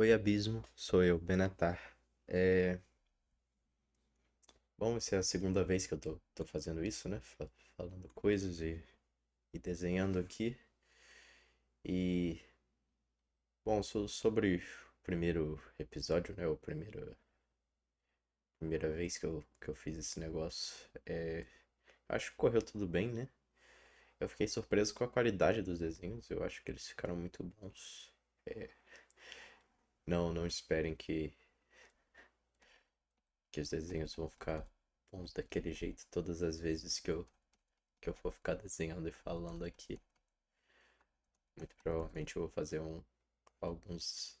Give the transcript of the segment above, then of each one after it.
Oi, Abismo, sou eu, Benatar. É... Bom, essa é a segunda vez que eu tô fazendo isso, né? Falando coisas e desenhando aqui. E, bom, sobre o primeiro episódio, né? Primeira vez que eu fiz esse negócio. Acho que correu tudo bem, né? Eu fiquei surpreso com a qualidade dos desenhos. Eu acho que eles ficaram muito bons. É, não esperem que os desenhos vão ficar bons daquele jeito todas as vezes que eu for ficar desenhando e falando aqui. Muito provavelmente eu vou fazer alguns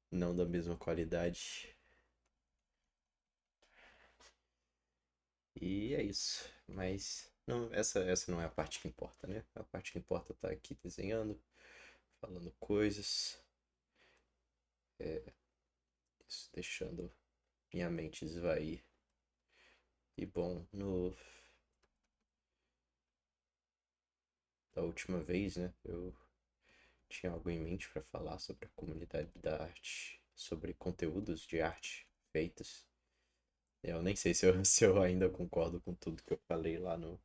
não da mesma qualidade. E é isso. Mas não, essa não é a parte que importa, né? A parte que importa é estar aqui desenhando, falando coisas, isso, deixando minha mente esvair. E bom, no da última vez, né? Eu tinha algo em mente para falar sobre a comunidade da arte, sobre conteúdos de arte feitos. Eu nem sei se eu, se eu ainda concordo com tudo que eu falei lá no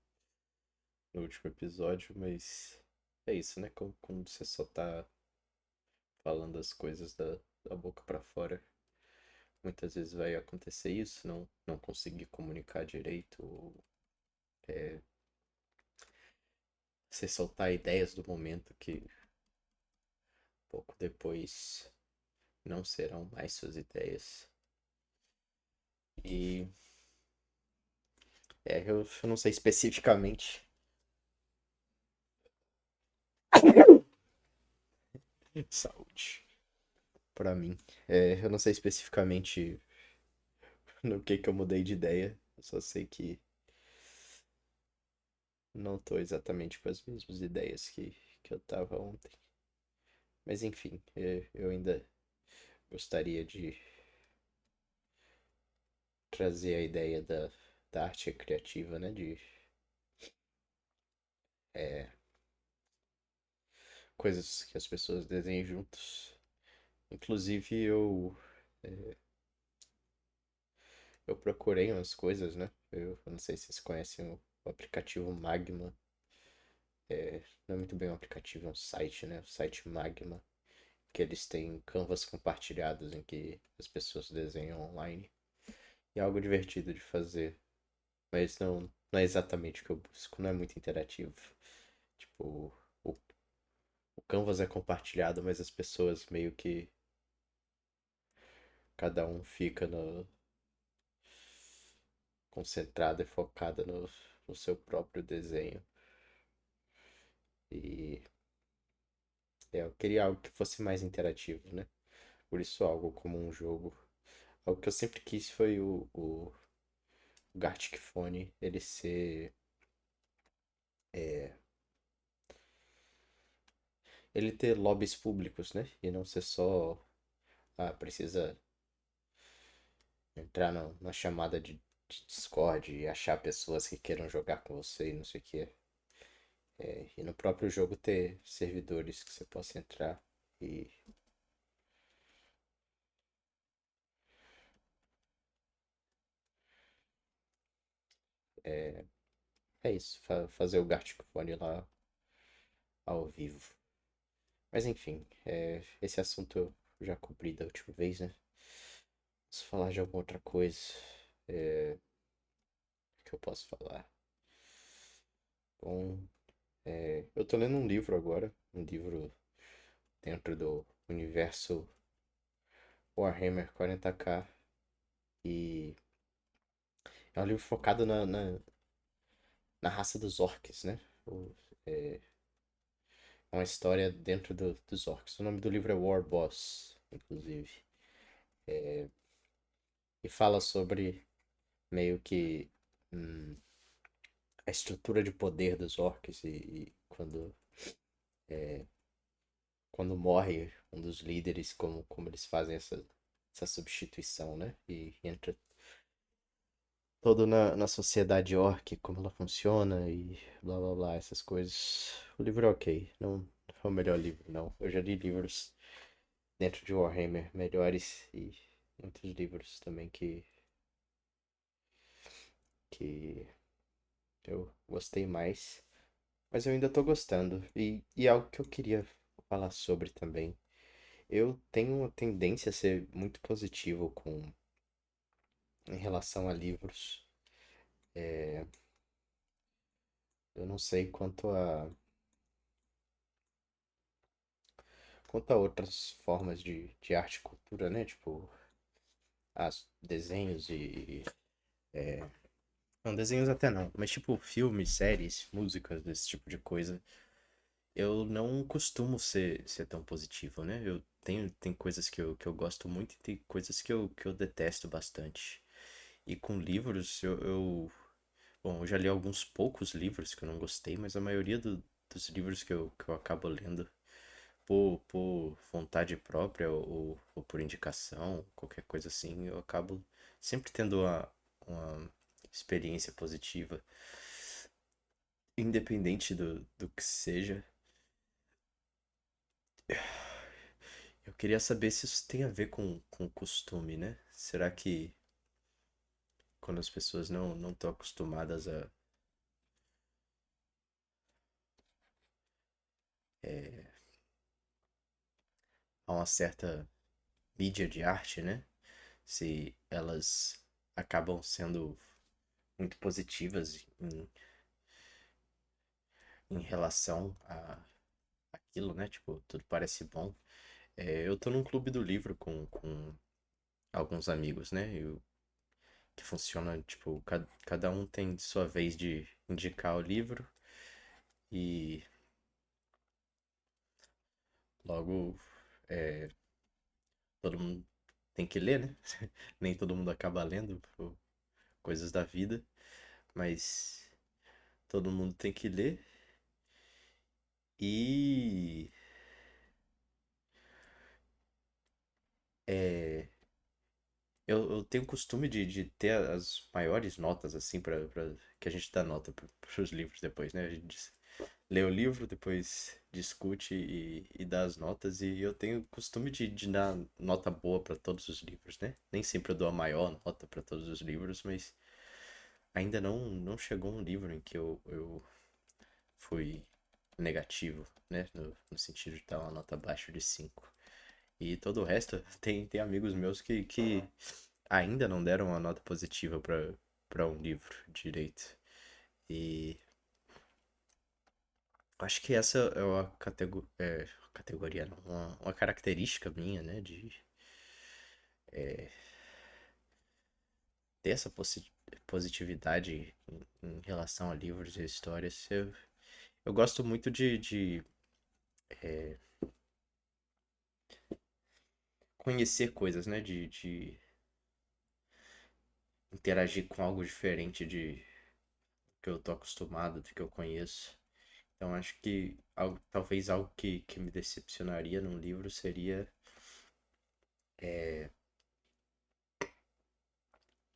último episódio, mas é isso, né? Como você só tá falando as coisas da boca pra fora, muitas vezes vai acontecer isso, não conseguir comunicar direito, ou você soltar ideias do momento que pouco depois não serão mais suas ideias. E eu não sei especificamente. Saúde. Pra mim. Eu não sei especificamente no que eu mudei de ideia. Eu só sei que não tô exatamente com as mesmas ideias que eu tava ontem. Mas enfim, eu ainda gostaria de trazer a ideia da arte criativa, né? De é, coisas que as pessoas desenham juntos. Inclusive eu procurei umas coisas, né? Eu não sei se vocês conhecem o aplicativo Magma. Não é muito bem um aplicativo, é um site, né? O site Magma. Que eles têm canvas compartilhados em que as pessoas desenham online. E é algo divertido de fazer. Mas não é exatamente o que eu busco, não é muito interativo. Tipo, o, o canvas é compartilhado, mas as pessoas meio que cada um fica concentrada e focada no seu próprio desenho. E eu queria algo que fosse mais interativo, né? Por isso algo como um jogo. Algo que eu sempre quis foi o Gartic Phone, ele ser. é, Ele ter lobbies públicos, né? E não ser só. Ah, precisa entrar na chamada de Discord e achar pessoas que queiram jogar com você e não sei o que. E no próprio jogo ter servidores que você possa entrar e é, é isso, fazer o Gartic Phone lá ao vivo. Mas enfim, esse assunto eu já cobri da última vez, né? Vamos falar de alguma outra coisa. Que eu posso falar? Bom, eu tô lendo um livro agora, um livro dentro do universo Warhammer 40k. E é um livro focado na raça dos orcs, né? É é uma história dentro dos orcs. O nome do livro é War Boss, inclusive. E fala sobre meio que hum, a estrutura de poder dos orcs e quando morre um dos líderes, como eles fazem essa substituição, né? E entra todo na sociedade orc, como ela funciona e blá blá blá, essas coisas. O livro é ok, não é o melhor livro, não. Eu já li livros dentro de Warhammer melhores e muitos livros também que eu gostei mais. Mas eu ainda tô gostando. E algo que eu queria falar sobre também. Eu tenho uma tendência a ser muito positivo em relação a livros. Eu não sei quanto a outras formas de arte e cultura, né? Tipo, desenhos não, desenhos até não, mas tipo filmes, séries, músicas, esse tipo de coisa. Eu não costumo ser tão positivo, né? Tem coisas que eu gosto muito e tem coisas que eu detesto bastante. E com livros, bom, eu já li alguns poucos livros que eu não gostei, mas a maioria dos livros que eu acabo lendo por vontade própria ou por indicação, qualquer coisa assim, eu acabo sempre tendo uma experiência positiva, independente do que seja. Eu queria saber se isso tem a ver com costume, né? Será que quando as pessoas não estão acostumadas a uma certa mídia de arte, né? Se elas acabam sendo muito positivas em relação a aquilo, né? Tipo, tudo parece bom. Eu tô num clube do livro com alguns amigos, né? Que funciona, tipo, cada um tem sua vez de indicar o livro e logo é, todo mundo tem que ler, né? Nem todo mundo acaba lendo por coisas da vida, mas todo mundo tem que ler. E é, eu tenho o costume de ter as maiores notas, assim, que a gente dá nota para os livros depois, né? A gente lê o livro, depois discute e dá as notas. E eu tenho o costume de dar nota boa para todos os livros, né? Nem sempre eu dou a maior nota para todos os livros, mas ainda não chegou um livro em que eu fui negativo, né? No sentido de dar uma nota abaixo de 5. E todo o resto, tem amigos meus que ainda não deram uma nota positiva para um livro direito. E acho que essa é uma categoria, não, uma característica minha, né? De ter essa positividade em relação a livros e histórias. Eu gosto muito de conhecer coisas, né? De interagir com algo diferente de que eu tô acostumado, do que eu conheço. Então acho que talvez algo que me decepcionaria num livro seria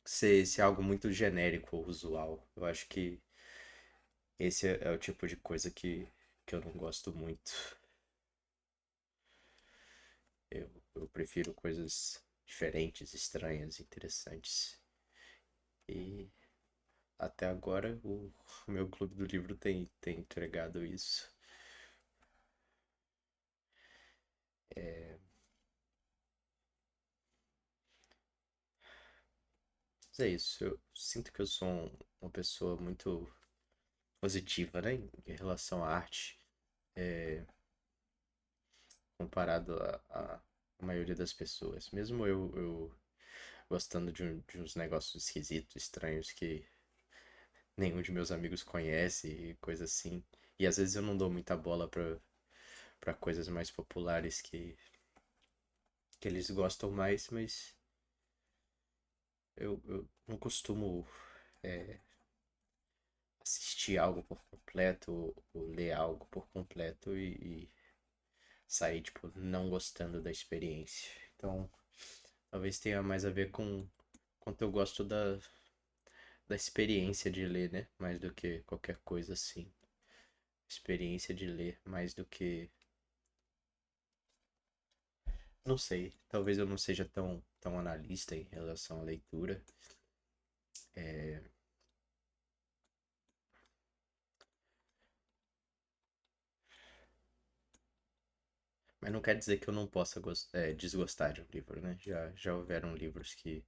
ser algo muito genérico ou usual. Eu acho que esse é o tipo de coisa que eu não gosto muito. Eu prefiro coisas diferentes, estranhas, interessantes. E até agora o meu clube do livro tem entregado isso. Mas é isso. Eu sinto que eu sou uma pessoa muito positiva, né, em relação à arte, comparado à maioria das pessoas. Mesmo eu gostando de uns negócios esquisitos, estranhos que nenhum de meus amigos conhece e coisa assim. E às vezes eu não dou muita bola para coisas mais populares que eles gostam mais, mas eu não costumo assistir algo por completo ou ler algo por completo e sair, tipo, não gostando da experiência. Então, talvez tenha mais a ver com quanto eu gosto da experiência de ler, né? Mais do que qualquer coisa assim. Experiência de ler, mais do que Não sei, talvez eu não seja tão analista em relação à leitura. É, mas não quer dizer que eu não possa desgostar de um livro, né? Já houveram livros que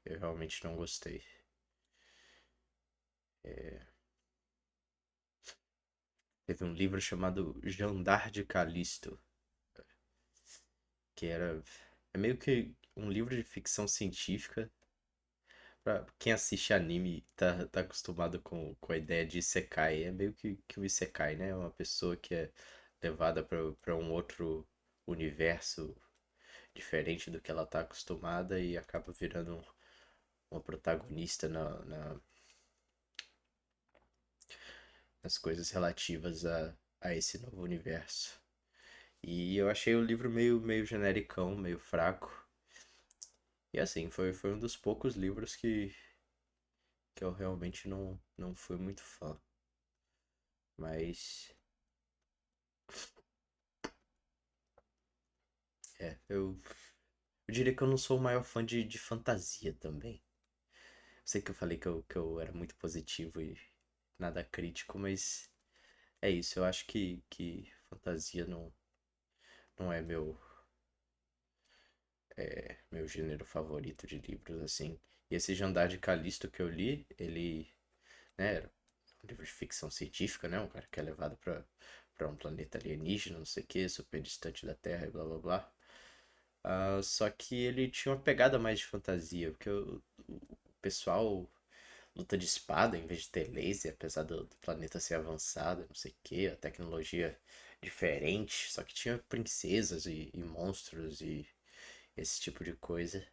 eu realmente não gostei. É, teve um livro chamado Jandar de Calisto, que era. É meio que um livro de ficção científica. Pra quem assiste anime tá acostumado com a ideia de Isekai. É meio que o Isekai, né? Uma pessoa que é levada pra um outro universo diferente do que ela tá acostumada e acaba virando uma protagonista nas coisas relativas a esse novo universo. E eu achei o livro meio genericão, meio fraco. E assim, foi um dos poucos livros que eu realmente não fui muito fã. Mas, eu diria que eu não sou o maior fã de fantasia também. Sei que eu falei que eu era muito positivo e nada crítico, mas é isso. Eu acho que fantasia não é meu gênero favorito de livros, assim. E esse Jandar de Calisto que eu li, ele, né, era um livro de ficção científica, né? Um cara que é levado pra um planeta alienígena, não sei o que, super distante da Terra e blá blá blá. Só que ele tinha uma pegada mais de fantasia, porque o pessoal luta de espada em vez de ter laser, apesar do planeta ser avançado, não sei o que, a tecnologia diferente, só que tinha princesas e monstros e esse tipo de coisa.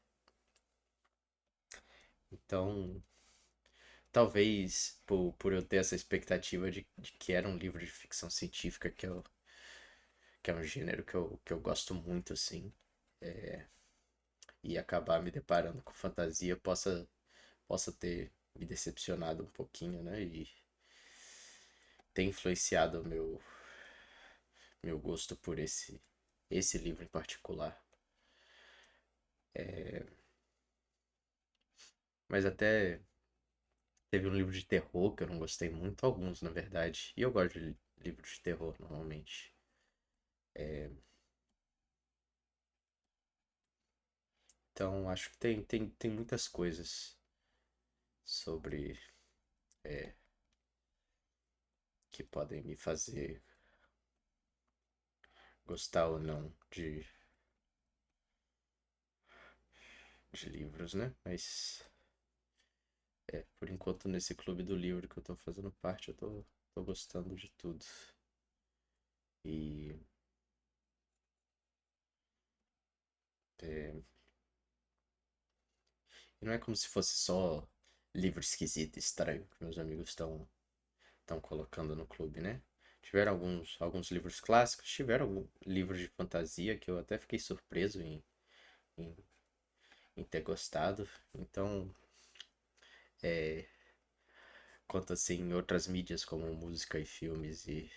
Então, talvez por eu ter essa expectativa de que era um livro de ficção científica, que é um gênero que eu gosto muito, assim, e acabar me deparando com fantasia possa ter me decepcionado um pouquinho, né? E ter influenciado o meu gosto por esse livro em particular. Mas até teve um livro de terror que eu não gostei muito, alguns na verdade. E eu gosto de livros de terror normalmente. Então acho que tem muitas coisas sobre que podem me fazer gostar ou não de livros, né? Mas por enquanto nesse clube do livro que eu tô fazendo parte, eu tô gostando de tudo. E é, e não é como se fosse só livro esquisito, estranho que meus amigos estão colocando no clube, né? Tiveram alguns livros clássicos, tiveram livros de fantasia que eu até fiquei surpreso em, em ter gostado. Então, quanto assim, outras mídias como música e filmes e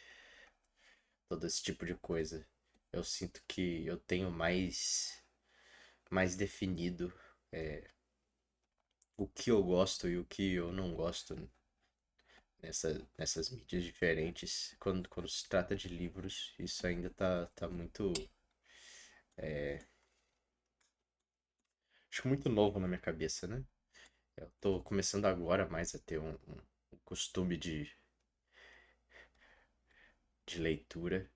todo esse tipo de coisa, eu sinto que eu tenho mais definido o que eu gosto e o que eu não gosto nessas mídias diferentes. Quando se trata de livros, isso ainda tá muito. Acho muito novo na minha cabeça, né? Eu tô começando agora mais a ter um costume de leitura.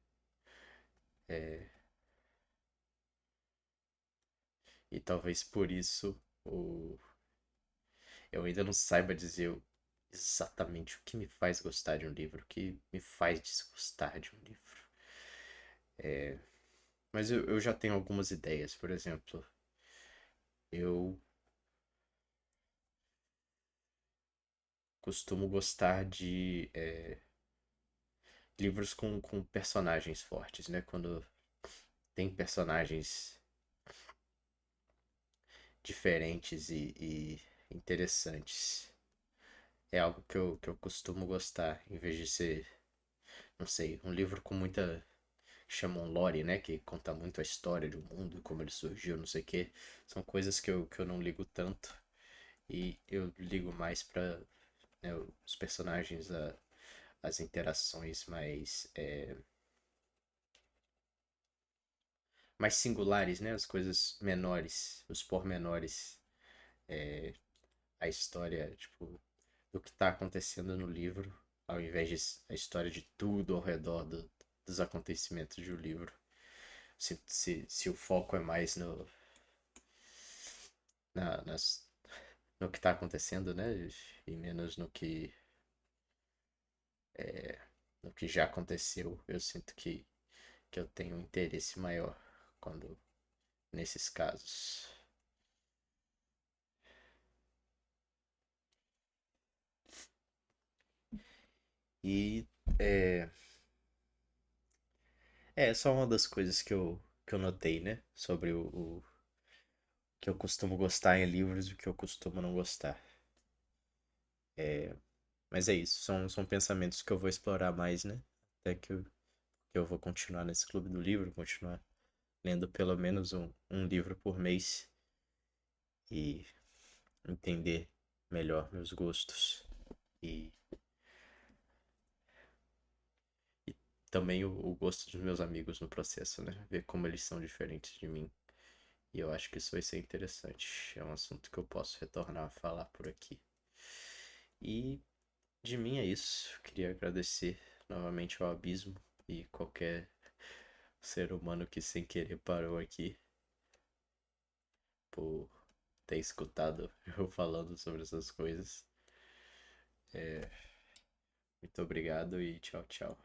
E talvez por isso eu ainda não saiba dizer exatamente o que me faz gostar de um livro, o que me faz desgostar de um livro. Mas eu já tenho algumas ideias. Por exemplo, eu costumo gostar de livros com personagens fortes, né? Quando tem personagens diferentes e interessantes. É algo que eu costumo gostar, em vez de ser, não sei, um livro com muita chamam lore, né? Que conta muito a história do mundo, como ele surgiu, não sei o quê. São coisas que eu não ligo tanto. E eu ligo mais pra, né, os personagens, as interações mais singulares, né? As coisas menores, os pormenores. É, a história, tipo, do que tá acontecendo no livro, ao invés de a história de tudo ao redor dos acontecimentos do livro. Se o foco é mais na, nas, no que tá acontecendo, né? E menos no que já aconteceu, eu sinto que eu tenho um interesse maior quando nesses casos. E é, é só uma das coisas que eu notei, né? Sobre o que eu costumo gostar em livros e o que eu costumo não gostar. Mas é isso, são pensamentos que eu vou explorar mais, né? Até que eu vou continuar nesse clube do livro, continuar lendo pelo menos um livro por mês e entender melhor meus gostos. E, e também o gosto dos meus amigos no processo, né? Ver como eles são diferentes de mim. E eu acho que isso vai ser interessante. É um assunto que eu posso retornar a falar por aqui. E de mim é isso. Queria agradecer novamente ao Abismo e qualquer ser humano que sem querer parou aqui por ter escutado eu falando sobre essas coisas. Muito obrigado e tchau, tchau.